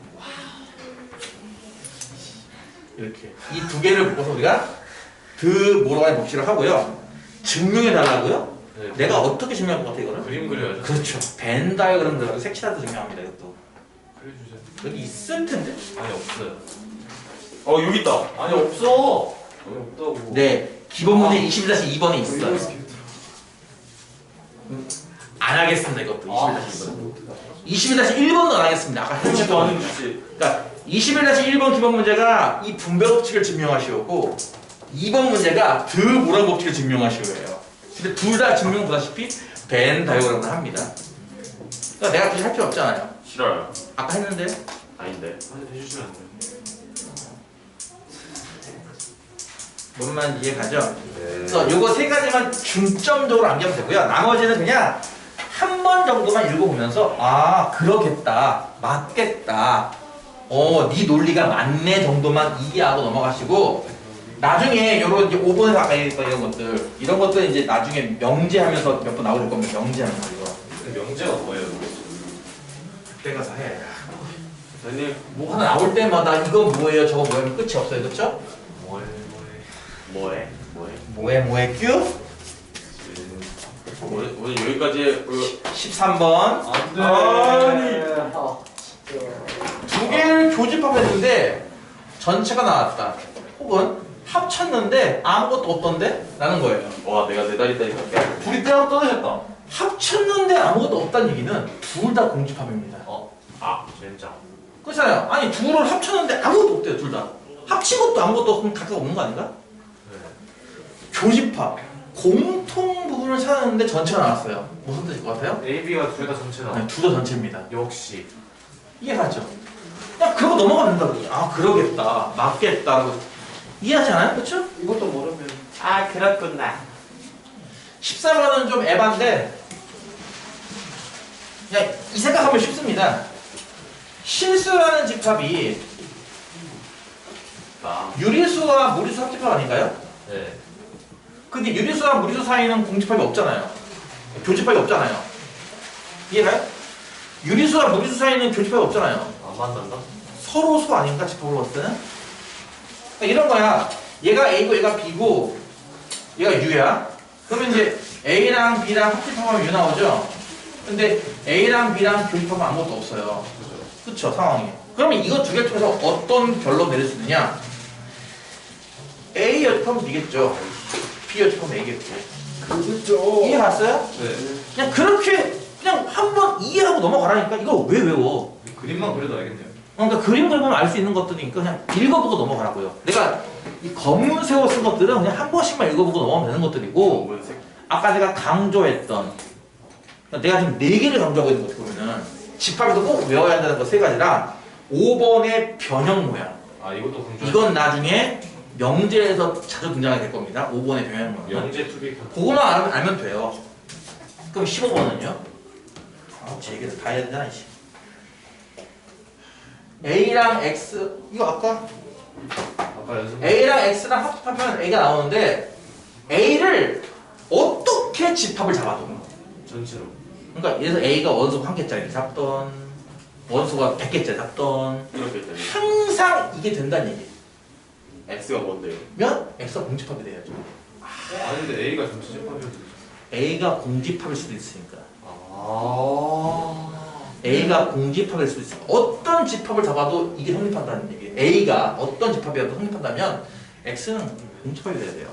이렇게 이 두 개를 묶어서 우리가 드 모르가네 법칙을 하고요. 증명해 달라고요? 네. 내가 어떻게 증명할 것 같아 이거는? 그림 그려야죠. 그렇죠. 벤 다이어그램 들어가서 색칠해서 증명합니다. 이것도 그려주세요. 여기 있을 텐데. 아니 없어요. 여기 있다. 아니 없어. 여기 없다고. 네, 기본 문제 21-2번에 있어요. 안 하겠습니다. 이것도 21-2번. 21-1번도 안 하겠습니다. 아까 그렇지도 않은 했죠. 주제. 그러니까 21-1번 기본 문제가 이 분배 법칙을 증명하시오고 2번 문제가 드 모란 법칙을 증명하시오예요. 근데 둘 다 증명 보다시피 벤 다이어그램을 합니다. 그러니까 내가 굳이 할 필요 없잖아요. 싫어요. 아까 했는데 아닌데. 아니 해주시면 안 돼요. 뭔 말인지 이해가죠? 네. 그래서 요거 세 가지만 중점적으로 암기하면 되고요. 나머지는 그냥 한 번 정도만 읽어보면서 아 그러겠다, 맞겠다, 네 논리가 맞네 정도만 이해하고 넘어가시고 나중에 요런 이제 5번에서 아까 얘기했던 이런 것들 이제 나중에 명제하면서 몇 번 나올 겁니다. 명제하면서 이거 근데 명제가 뭐예요? 그때 가서 해. 선생님 뭐 하나 나올 때마다 이거 뭐예요, 저거 뭐예요 끝이 없어요, 그렇죠? 뭐해? 뭐해 큐? 오늘 여기까지 13번 안돼. 두 개를 교집합했는데 전체가 나왔다. 혹은 합쳤는데 아무것도 없던데? 라는 거예요. 와 내가 내 다리 갈게. 둘이 떼어 떨어졌다. 합쳤는데 아무것도 없다는 얘기는 둘 다 공집합입니다. 진짜. 그렇잖아요. 아니 둘을 합쳤는데 아무것도 없대요. 둘 다. 합친 것도 아무것도 없으면 각각 없는 거 아닌가? 네. 교집합. 공통 부분을 찾았는데 전체가 나왔어요. 무슨 뜻일 것 같아요? A, B가 둘 다 전체 나와. 네, 둘 다 전체입니다. 역시. 이해가죠? 그냥 그러고 넘어가면 된다고. 아 그러겠다. 맞겠다. 이해하지 않아요? 그렇죠? 이것도 모르면. 아 그렇구나. 14번은 좀 에반데 그냥 이 생각하면 쉽습니다. 실수라는 집합이 유리수와 무리수 합집합 아닌가요? 네. 근데 유리수와 무리수 사이는 공집합이 없잖아요. 교집합이 없잖아요. 이해가요? 유리수와 무리수 사이는 교집합이 없잖아요. 안 만난다? 서로 수 아닌가 집합을 봤을 때는? 그러니까 이런 거야. 얘가 A고 얘가 B고 얘가 U야. 그러면 이제 A랑 B랑 합집합하면 U 나오죠? 근데 A랑 B랑 교집합은 아무것도 없어요. 그쵸 상황이. 그러면 이거 두 개를 통해서 어떤 결론 내릴 수 있느냐? A 여집합은 B겠죠. B 여집합은 A겠고. 그렇죠. 이해 갔어요? 네. 그냥 그렇게 그냥 한번 이해하고 넘어가라니까. 이거 왜 외워? 그림만 그려도 알겠네요. 그러니까 그림 그리면 알 수 있는 것들이니까 그냥 읽어보고 넘어가라고요. 내가 이 검은 세워 쓴 것들은 그냥 한 번씩만 읽어보고 넘어가면 되는 것들이고, 검은색? 아까 내가 강조했던, 그러니까 내가 지금 4개를 강조하고 있는 거 어떻게 보면은 집합에서 꼭 외워야 한다는 거 3가지랑 5번의 변형 모양. 아 이것도 강조. 이건 나중에 명제에서 자주 등장하게 될 겁니다. 5번의 변형 모양. 영재 투비. 그거만 알면 돼요. 그럼 15번은요? 아, 제 얘기를 다 해야 되잖아, 이씨. A랑 X, 이거 아까 아까 연습. A랑 X랑 합집하면 A가 나오는데 A를 어떻게 집합을 잡아도 전체로. 그러니까 예를 들어서 A가 원소가 1개짜리 잡던 원소가 100개짜리 잡던 이렇게 되네. 항상 이게 된다는 얘기. X가 뭔데요? 면 X가 공집합이 돼야죠. 아니 근데 A가 전체 집합이어도. A가 공집합일 수도 있으니까. 아. A가 공집합일 수도 있어요. 어떤 집합을 잡아도 이게 성립한다는 얘기예요. A가 어떤 집합이어도 성립한다면 X는 공집합이 돼야 돼요.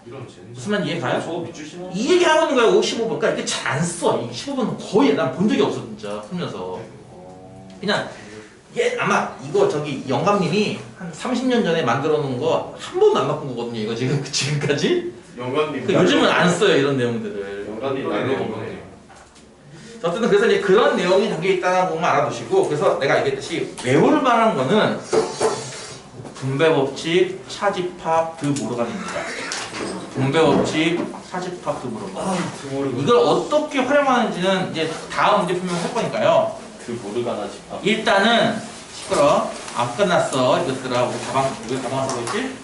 이런 젠. 무슨 말 이해 가요? 저거 밑줄 심어. 이 얘기 하고 있는 거야. 15번. 그러니까 이게 잘 안 써. 이 15번은 거의 난 본 적이 없어 진짜 풀면서. 그냥 얘 아마 이거 저기 영감님이 한 30년 전에 만들어 놓은 거 한 번도 안 바꾼 거거든요. 이거 지금까지. 영관님. 그 요즘은 안 써요 이런 내용들을. 영관님 네, 날려 네. 먹네. 어쨌든 그래서 이제 그런 내용이 담겨 있다는 것만 알아두시고, 그래서 내가 얘기했듯이 외울 만한 거는 분배 법칙, 차집합, 드 모르간입니다. 분배 법칙, 차집합, 드 모르간. 이걸 어떻게 활용하는지는 이제 다음 문제 풀면 할 거니까요. 그 모르가나 집합. 일단은 시끄러. 안 끝났어 이것들아. 우리 가방 왜 가방 쓰고 있지?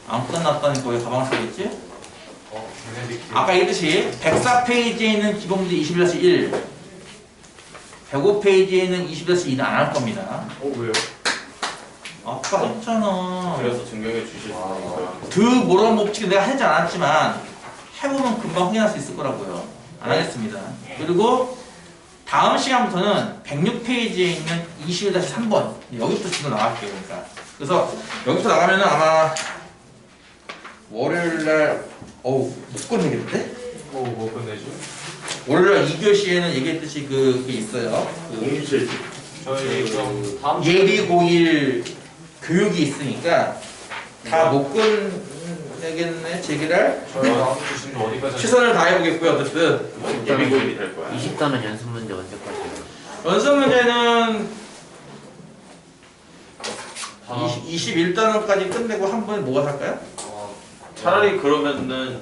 안 끝났다니까 왜 가방 쓰고 있지? 아까 얘기했듯이 104페이지에 있는 기본문제 21-1, 105페이지에 있는 21-2는 안 할 겁니다. 왜요? 아까 했잖아. 그래서 증명해 주실 수 있어요. 드 모르간 법칙은 내가 하지 않았지만 해보면 금방 확인할 수 있을 거라고요. 안 하겠습니다. 그리고 다음 시간부터는 106페이지에 있는 21-3번 여기부터 지금 나갈게요. 그러니까 그래서 여기부터 나가면은 아마 월요일날 못 끝내겠는데? 뭐 끝내죠? 월요일날 2교시에는 얘기했듯이 그게 있어요. 그 공실. 저희 그럼 다음 예비 고1 교육이 있으니까 다 못 끝내겠네. 제기를 저희 다음 주 주시는 거 어디까지? 최선을 다해보겠고요. 어쨌든 예비고일이 될 거야. 20단은 연습 문제 언제까지예요? 연습 문제는 아. 21단원까지 끝내고 한 번에 뭐가 살까요? 차라리 그러면은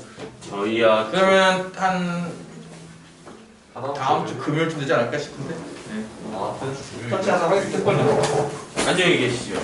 저희야 그러면 한 다음 주 금요일쯤 되지 않을까 싶은데. 네. 아, 같이 하나 하겠습니다. 안녕히 계시죠.